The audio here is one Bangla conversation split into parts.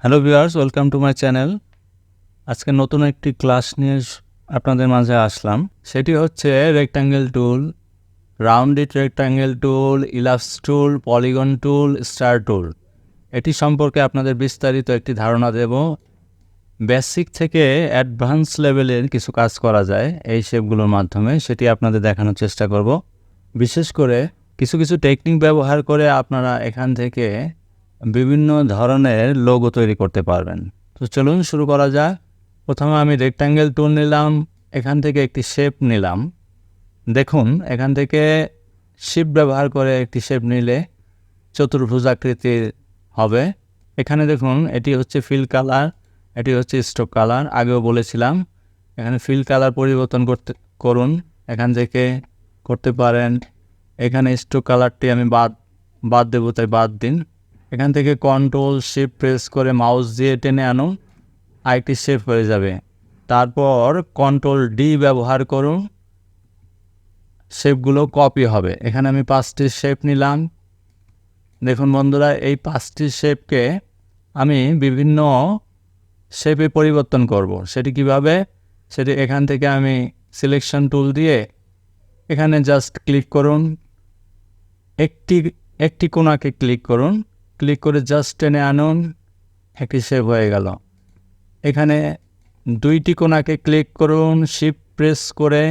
Hello viewers, welcome to my channel. আজকে নতুন একটি ক্লাস নিয়ে আপনাদের মাঝে আসলাম। সেটি হচ্ছে রেক্ট্যাঙ্গেল টুল, রাউন্ডেড রেক্ট্যাঙ্গেল টুল, ইলাপস টুল, পলিগন টুল, স্টার টুল। এটি সম্পর্কে আপনাদের বিস্তারিত একটি ধারণা দেব। বেসিক থেকে অ্যাডভান্স লেভেলের কিছু কাজ করা যায় এই শেপগুলোর মাধ্যমে, সেটি আপনাদের দেখানোর চেষ্টা করব। বিশেষ করে কিছু কিছু টেকনিক ব্যবহার করে আপনারা এখান থেকে বিভিন্ন ধরনের লোগো তৈরি করতে পারবেন। তো চলুন শুরু করা যাক। প্রথমে আমি রেক্ট্যাঙ্গেল টুল নিলাম, এখান থেকে একটি শেপ নিলাম। দেখুন, এখান থেকে শিপ ব্যবহার করে একটি শেপ নিলে চতুর্ভুজ আকৃতির হবে। এখানে দেখুন, এটি হচ্ছে ফিল কালার, এটি হচ্ছে স্ট্রোক কালার। আগেও বলেছিলাম এখানে ফিল কালার পরিবর্তন করুন, এখান থেকে করতে পারেন। এখানে স্ট্রোক কালারটি আমি বাদ দেবো, তাই বাদ দিন। এখান থেকে কন্ট্রোল শিফট প্রেস করে মাউস দিয়ে টেনে আনুন, আরেকটি শেপ হয়ে যাবে। তারপর কন্ট্রোল ডি ব্যবহার করুন, শেপগুলো কপি হবে। এখানে আমি 5টি শেপ নিলাম। দেখুন বন্ধুরা, এই 5টি শেপকে আমি বিভিন্ন শেপে পরিবর্তন করব। সেটি কিভাবে? সেটি এখান থেকে আমি সিলেকশন টুল দিয়ে এখানে জাস্ট ক্লিক করুন, একটি কোণাকে ক্লিক করুন, ক্লিক করে জাস্ট টেনে আনুন, একটি শেপ হয়ে গেল। এখানে 2টি কোণাকে ক্লিক করুন, শিফট প্রেস করে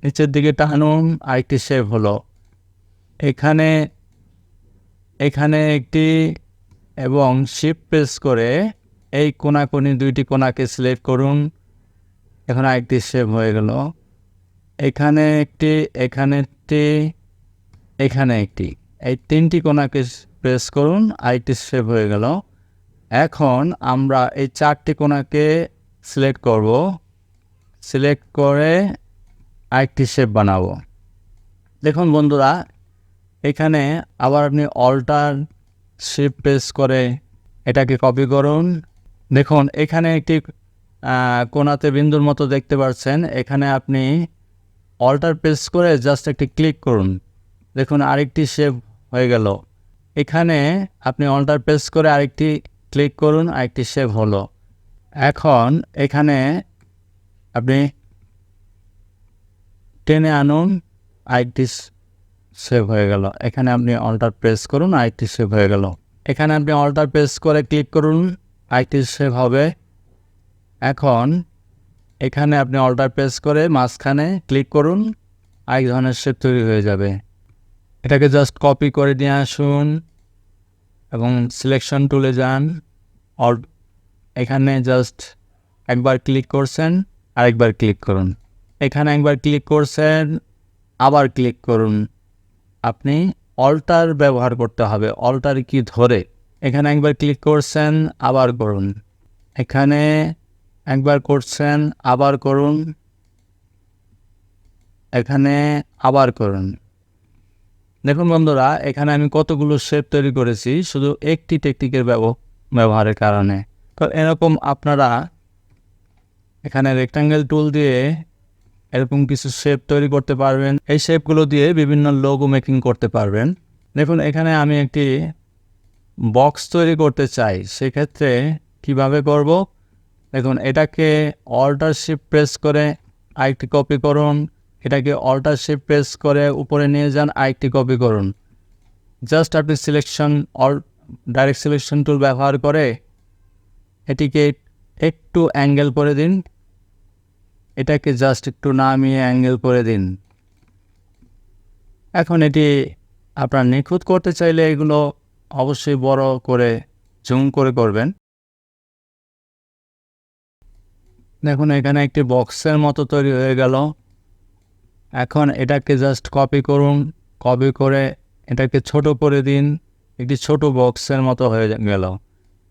নিচের দিকে টানুন, আরেকটি শেপ হলো। এখানে একটি এবং শিফট প্রেস করে এই কোণাকুনি 2টি কোণাকে সিলেক্ট করুন, এখন আরেকটি শেপ হয়ে গেল। এখানে একটি, এখানে একটি, এই 3টি কোণাকে প্রেস করুন, আরেকটি শেপ হয়ে গেল। এখন আমরা এই 4টি কোণাকে সিলেক্ট করব, সিলেক্ট করে আরেকটি শেপ বানাবো। দেখুন বন্ধুরা, এখানে আবার আপনি অল্টার শিফট প্রেস করে এটাকে কপি করুন। দেখুন, এখানে একটি কোণাতে বিন্দুর মতো দেখতে পাচ্ছেন। এখানে আপনি অল্টার প্রেস করে জাস্ট একটি ক্লিক করুন, দেখুন আরেকটি শেপ হয়ে গেল। এখানে আপনি অল্টার প্রেস করে আরেকটি ক্লিক করুন, আরেকটি শেপ হলো। এখন এখানে আপনি টেনে আনুন, আরেকটি শেপ হয়ে গেল। এখানে আপনি অল্টার প্রেস করুন, আরেকটি শেপ হয়ে গেল। এখানে আপনি অল্টার প্রেস করে ক্লিক করুন, আরেকটি শেপ হবে। এখন এখানে আপনি অল্টার প্রেস করে মাঝখানে ক্লিক করুন, আরেক ধরনের শেপ তৈরি হয়ে যাবে। এটাকে জাস্ট কপি করে নিয়ে আসুন এবং সিলেকশন টুলে যান। এখানে জাস্ট একবার ক্লিক করছেন, আরেকবার ক্লিক করুন। এখানে একবার ক্লিক করছেন, আবার ক্লিক করুন। আপনি অল্টার ব্যবহার করতে হবে, অল্টার কি ধরে। এখানে একবার ক্লিক করছেন, আবার করুন। এখানে একবার করছেন, আবার করুন। এখানে আবার করুন। দেখুন বন্ধুরা, এখানে আমি কতগুলো শেপ তৈরি করেছি শুধু একটি টেকনিকের ব্যবহারের কারণে। এরকম আপনারা এখানে রেক্ট্যাঙ্গেল টুল দিয়ে এরকম কিছু শেপ তৈরি করতে পারবেন। এই শেপগুলো দিয়ে বিভিন্ন লোগো মেকিং করতে পারবেন। দেখুন, এখানে আমি একটি বক্স তৈরি করতে চাই, সেক্ষেত্রে কিভাবে করব? দেখুন, এটাকে অল্টার শিফট প্রেস করে আরেকটি কপি করুন, এটাকে অল্টার শিফট প্রেস করে উপরে নিয়ে যান, আরেকটি কপি করুন। জাস্ট আপনি ডাইরেক্ট সিলেকশন টুল ব্যবহার করে এটিকে একটু অ্যাঙ্গেল করে দিন, এটাকে জাস্ট একটু নামিয়ে অ্যাঙ্গেল করে দিন। এখন এটি আপনার নিখুঁত করতে চাইলে এগুলো অবশ্যই বড় করে জুম করে করবেন। দেখুন, এখানে একটি বক্সের মতো তৈরি হয়ে গেল। এখন এটাকে জাস্ট কপি করুন, কপি করে এটাকে ছোট করে দিন, একটি ছোট বক্সের মতো হয়ে গেল।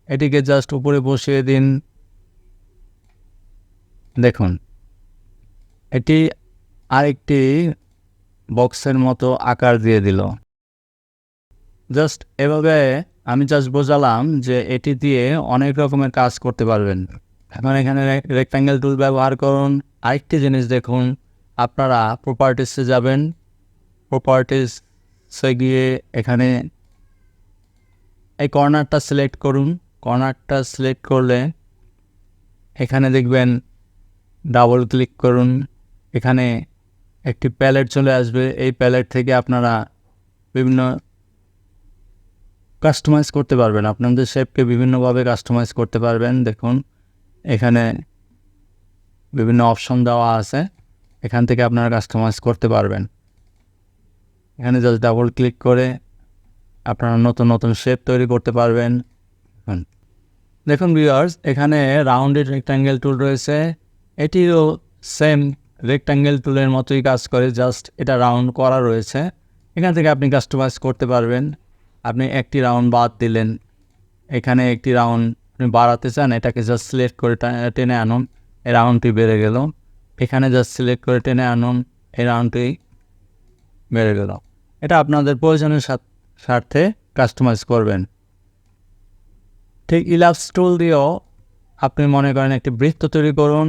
এটিকে জাস্ট উপরে বসিয়ে দিন। দেখুন, এটি আরেকটি বক্সের মতো আকার দিয়ে দিল। জাস্ট এভাবে আমি জাস্ট বোঝালাম যে এটি দিয়ে অনেক রকমের কাজ করতে পারবেন। এখন এখানে রেক্ট্যাঙ্গেল টুল ব্যবহার করুন। আরেকটি জিনিস দেখুন, আপনারা প্রপার্টিসে যাবেন, প্রপার্টিসে গিয়ে এখানে এই কর্নারটা সিলেক্ট করুন, কর্নারটা সিলেক্ট করলে এখানে দেখবেন ডাবল ক্লিক করুন, এখানে একটি প্যালেট চলে আসবে। এই প্যালেট থেকে আপনারা বিভিন্ন কাস্টমাইজ করতে পারবেন, আপনাদের শেপকে বিভিন্নভাবে কাস্টমাইজ করতে পারবেন। দেখুন এখানে বিভিন্ন অপশন দেওয়া আছে, এখান থেকে আপনারা কাস্টমাইজ করতে পারবেন। এখানে জাস্ট ডাবল ক্লিক করে আপনারা নতুন নতুন শেপ তৈরি করতে পারবেন। দেখুন ভিউয়ার্স, এখানে রাউন্ডেড রেক্ট্যাঙ্গেল টুল রয়েছে, এটিও সেম রেক্ট্যাঙ্গেল টুলের মতোই কাজ করে, জাস্ট এটা রাউন্ড করা রয়েছে। এখান থেকে আপনি কাস্টমাইজ করতে পারবেন। আপনি একটি রাউন্ড বাদ দিলেন, এখানে একটি রাউন্ড আপনি বাড়াতে চান, এটাকে জাস্ট সিলেক্ট করে টেনে আনুন, এই রাউন্ডটি বেড়ে গেল। এখানে জাস্ট সিলেক্ট করে টেনে আনুন, এই রাউন্ডটি বেড়ে গেল। এটা আপনাদের প্রয়োজনের স্বার্থে কাস্টমাইজ করবেন। ঠিক ইলাপস টুল দিয়েও আপনি মনে করেন একটি বৃত্ত তৈরি করুন।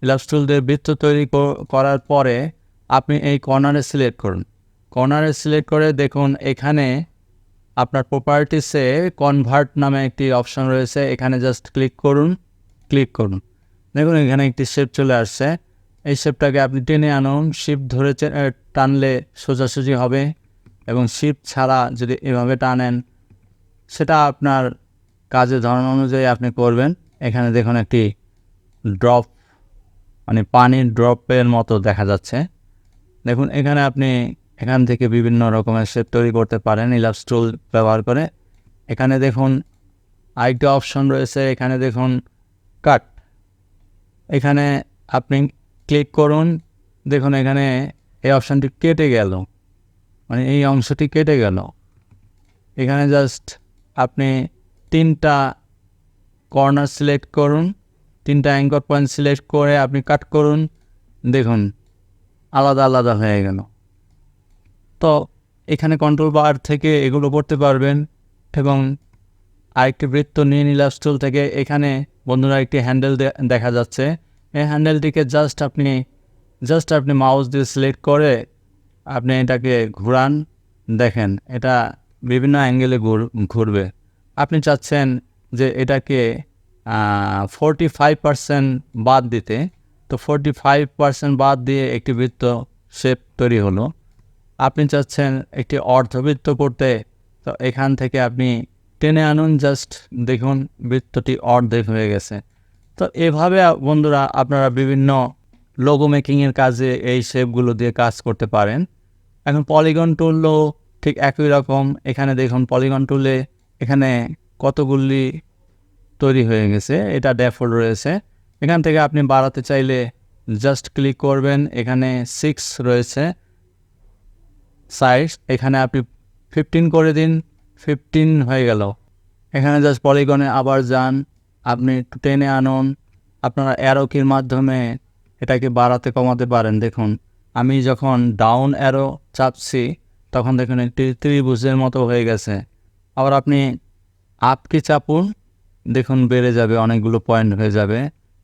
ইলাপস টুল দিয়ে বৃত্ত তৈরি করার পরে আপনি এই কর্নারে সিলেক্ট করুন। কর্নারে সিলেক্ট করে দেখুন এখানে আপনার প্রপার্টিসে কনভার্ট নামে একটি অপশন রয়েছে, এখানে জাস্ট ক্লিক করুন। দেখুন এখানে একটি শেপ চলে আসছে। এই শেপটাকে আপনি টেনে আনুন, শিফট ধরে টানলে সোজাসুজি হবে, এবং শিফট ছাড়া যদি এভাবে টানেন সেটা আপনার কাজের ধরন অনুযায়ী আপনি করবেন। এখানে দেখুন একটি ড্রপ, মানে পানির ড্রপের মতো দেখা যাচ্ছে। দেখুন এখানে আপনি এখান থেকে বিভিন্ন রকমের শেপ তৈরি করতে পারেন ইলাপস টুল ব্যবহার করে। এখানে দেখুন আরেকটি অপশন রয়েছে, এখানে দেখুন কাট, এখানে আপনি ক্লিক করুন। দেখুন এখানে এই অপশানটি কেটে গেল, মানে এই অংশটি কেটে গেল। এখানে জাস্ট আপনি তিনটা কর্নার সিলেক্ট করুন, তিনটা অ্যাঙ্কর পয়েন্ট সিলেক্ট করে আপনি কাট করুন, দেখুন আলাদা আলাদা হয়ে গেল। তো এখানে কন্ট্রোল বার থেকে এগুলো করতে পারবেন। এবং আরেকটি বৃত্ত নিয়ে ইলাপস টুল থেকে এখানে বন্ধুরা একটি হ্যান্ডেল দেখা যাচ্ছে। এই হ্যান্ডেলটিকে জাস্ট আপনি মাউস দিয়ে সিলেক্ট করে আপনি এটাকে ঘুরান, দেখেন এটা বিভিন্ন অ্যাঙ্গেলে ঘুরবে। আপনি চাচ্ছেন যে এটাকে 45% বাদ দিতে, তো 45% বাদ দিয়ে একটি বৃত্ত শেপ তৈরি হলো। আপনি চাচ্ছেন একটি অর্ধবৃত্ত করতে, তো এখান থেকে আপনি টেনে আনুন, জাস্ট দেখুন বৃত্তটি অর্ধেক হয়ে গেছে। তো এভাবে বন্ধুরা আপনারা বিভিন্ন লোগো মেকিংয়ের কাজে এই শেপগুলো দিয়ে কাজ করতে পারেন। এখন পলিগন টুলও ঠিক একই রকম। এখানে দেখুন পলিগন টুলে এখানে কতগুলি তৈরি হয়ে গেছে, এটা ডেফল্ট রয়েছে। এখান থেকে আপনি বাড়াতে চাইলে জাস্ট ক্লিক করবেন, এখানে 6 রয়েছে সাইজ, এখানে আপনি 15 করে দিন, 15 হয়ে গেল। এখানে জাস্ট পলিগনে আবার যান, আপনি একটু টেনে আনুন, আপনারা অ্যারো কির মাধ্যমে এটাকে বাড়াতে কমাতে পারেন। দেখুন আমি যখন ডাউন অ্যারো চাপছি তখন দেখুন একটি ত্রিভুজের মতো হয়ে গেছে। আবার আপনি আপ কি চাপুন, দেখুন বেড়ে যাবে, অনেকগুলো পয়েন্ট হয়ে যাবে।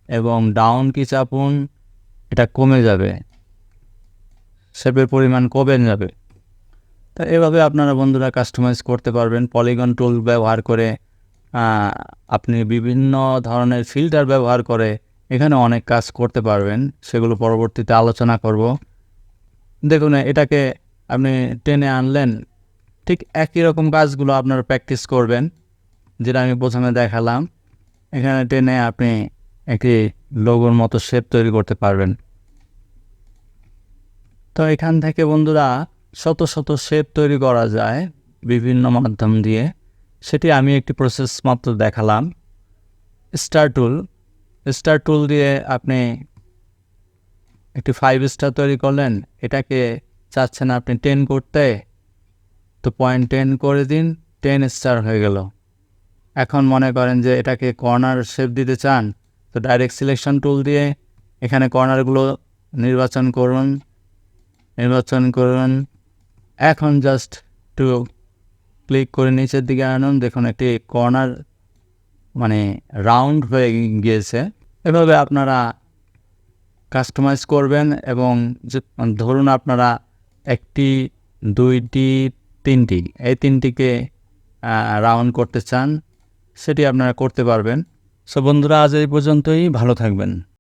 এবং ডাউন কি চাপুন, এটা কমে যাবে, শেপের পরিমাণ কমে যাবে। তো এভাবে আপনারা বন্ধুরা কাস্টমাইজ করতে পারবেন পলিগন টুল ব্যবহার করে। আপনি বিভিন্ন ধরনের ফিল্টার ব্যবহার করে এখানে অনেক কাজ করতে পারবেন, সেগুলো পরবর্তীতে আলোচনা করব। দেখুন এটাকে আপনি টেনে আনলেন, ঠিক একই রকম কাজগুলো আপনারা প্র্যাকটিস করবেন, যেটা আমি প্রথমে দেখালাম। এখানে টেনে আপনি একটি লোগোর মতো শেপ তৈরি করতে পারবেন। তো এখান থেকে বন্ধুরা শত শত শেপ তৈরি করা যায় বিভিন্ন মাধ্যম দিয়ে, সেটি আমি একটি প্রসেস মাত্র দেখালাম। স্টার টুল দিয়ে আপনি একটি 5 স্টার তৈরি করলেন, এটাকে চাচ্ছেন আপনি 10 করতে, তো 0.10 করে দিন, 10 স্টার হয়ে গেল। এখন মনে করেন যে এটাকে কর্নার শেপ দিতে চান, তো ডাইরেক্ট সিলেকশন টুল দিয়ে এখানে কর্নারগুলো নির্বাচন করুন। এখন জাস্ট একটু ক্লিক করে নিচের দিকে আনুন, দেখুন একটি কর্নার মানে রাউন্ড হয়ে গিয়েছে। এভাবে আপনারা কাস্টমাইজ করবেন। এবং ধরুন আপনারা 1টি 2টি 3টি এই 3টিকে রাউন্ড করতে চান, সেটি আপনারা করতে পারবেন। সো বন্ধুরা, আজ এই পর্যন্তই, ভালো থাকবেন।